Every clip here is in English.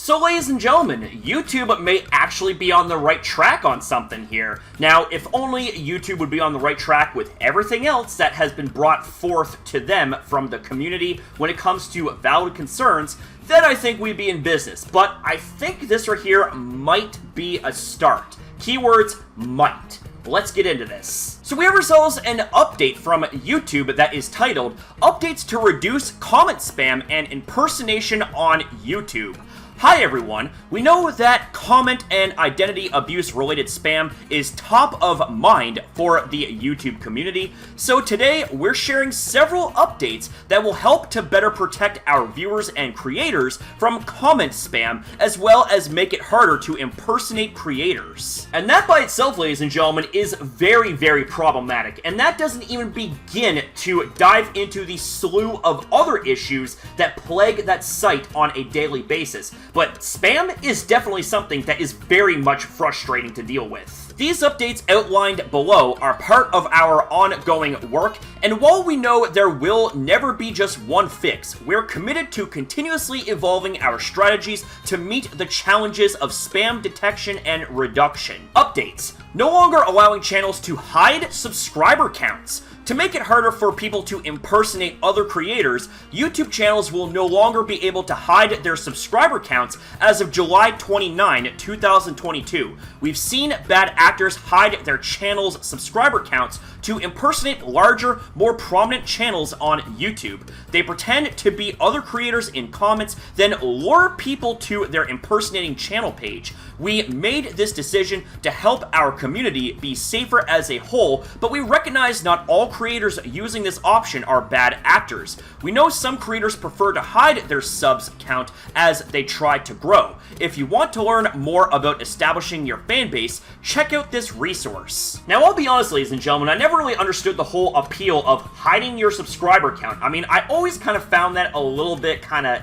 So ladies and gentlemen, YouTube may actually be on the right track on something here. Now, if only YouTube would be on the right track with everything else that has been brought forth to them from the community when it comes to valid concerns, then I think we'd be in business. But I think this right here might be a start. Keywords, might. Let's get into this. So we have ourselves an update from YouTube that is titled, Updates to Reduce Comment Spam and Impersonation on YouTube. Hi everyone, we know that comment and identity abuse related spam is top of mind for the YouTube community, so today we're sharing several updates that will help to better protect our viewers and creators from comment spam, as well as make it harder to impersonate creators. And that by itself, ladies and gentlemen, is very, very problematic, and that doesn't even begin to dive into the slew of other issues that plague that site on a daily basis. But spam is definitely something that is very much frustrating to deal with. These updates outlined below are part of our ongoing work, and while we know there will never be just one fix, we're committed to continuously evolving our strategies to meet the challenges of spam detection and reduction. Updates: no longer allowing channels to hide subscriber counts. To make it harder for people to impersonate other creators, YouTube channels will no longer be able to hide their subscriber counts as of July 29, 2022. We've seen bad actors hide their channels' subscriber counts to impersonate larger, more prominent channels on YouTube. They pretend to be other creators in comments, then lure people to their impersonating channel page. We made this decision to help our community be safer as a whole, but we recognize not all creators using this option are bad actors. We know some creators prefer to hide their subs count as they try to grow. If you want to learn more about establishing your fan base, check out this resource. Now, I'll be honest, ladies and gentlemen, I never really understood the whole appeal of hiding your subscriber count. I mean, I always kind of found that a little bit kind of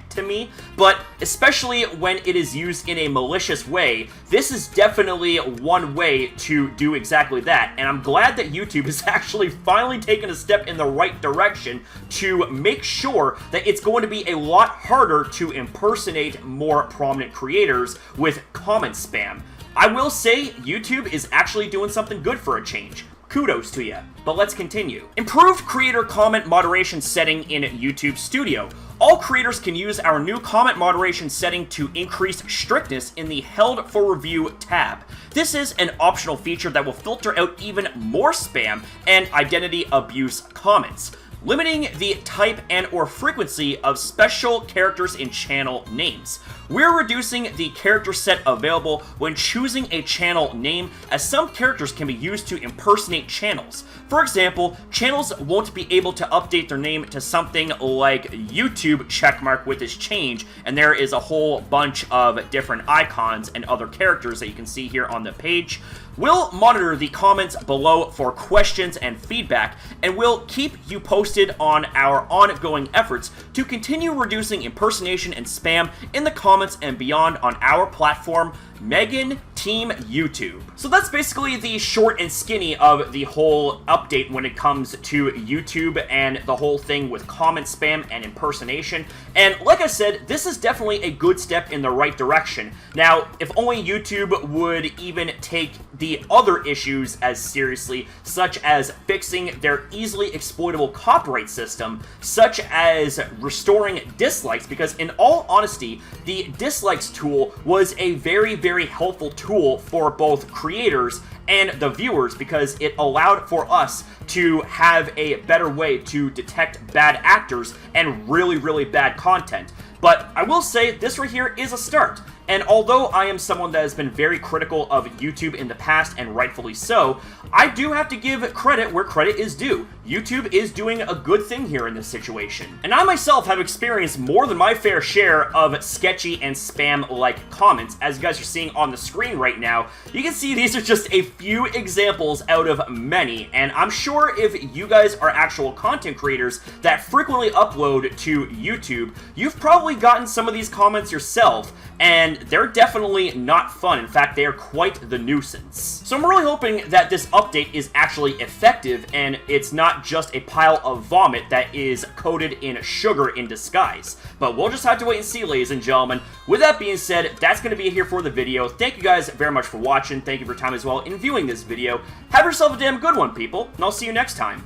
to me, but especially when it is used in a malicious way, this is definitely one way to do exactly that, and I'm glad that YouTube has actually finally taken a step in the right direction to make sure that it's going to be a lot harder to impersonate more prominent creators with comment spam. I will say YouTube is actually doing something good for a change. Kudos to you. But let's continue. Improved creator comment moderation setting in YouTube Studio. All creators can use our new comment moderation setting to increase strictness in the Held for Review tab. This is an optional feature that will filter out even more spam and identity abuse comments, limiting the type and or frequency of special characters in channel names. We're reducing the character set available when choosing a channel name, as some characters can be used to impersonate channels. For example, channels won't be able to update their name to something like YouTube checkmark with this change, and there is a whole bunch of different icons and other characters that you can see here on the page. We'll monitor the comments below for questions and feedback, and we'll keep you posted on our ongoing efforts to continue reducing impersonation and spam in the comments and beyond on our platform, Megan Team YouTube. So that's basically the short and skinny of the whole update when it comes to YouTube and the whole thing with comment spam and impersonation. And like I said, this is definitely a good step in the right direction. Now, if only YouTube would even take the other issues as seriously, such as fixing their easily exploitable copyright system, such as restoring dislikes, because in all honesty, the dislikes tool was a very, very helpful tool for both creators and the viewers, because it allowed for us to have a better way to detect bad actors and really, really bad content. But I will say this right here is a start. And although I am someone that has been very critical of YouTube in the past, and rightfully so, I do have to give credit where credit is due. YouTube is doing a good thing here in this situation. And I myself have experienced more than my fair share of sketchy and spam-like comments. As you guys are seeing on the screen right now, you can see these are just a few examples out of many, and I'm sure if you guys are actual content creators that frequently upload to YouTube, you've probably gotten some of these comments yourself, and and they're definitely not fun. In fact, they are quite the nuisance. So I'm really hoping that this update is actually effective, and it's not just a pile of vomit that is coated in sugar in disguise. But we'll just have to wait and see, ladies and gentlemen. With that being said, that's going to be it here for the video. Thank you guys very much for watching. Thank you for your time as well in viewing this video. Have yourself a damn good one, people, and I'll see you next time.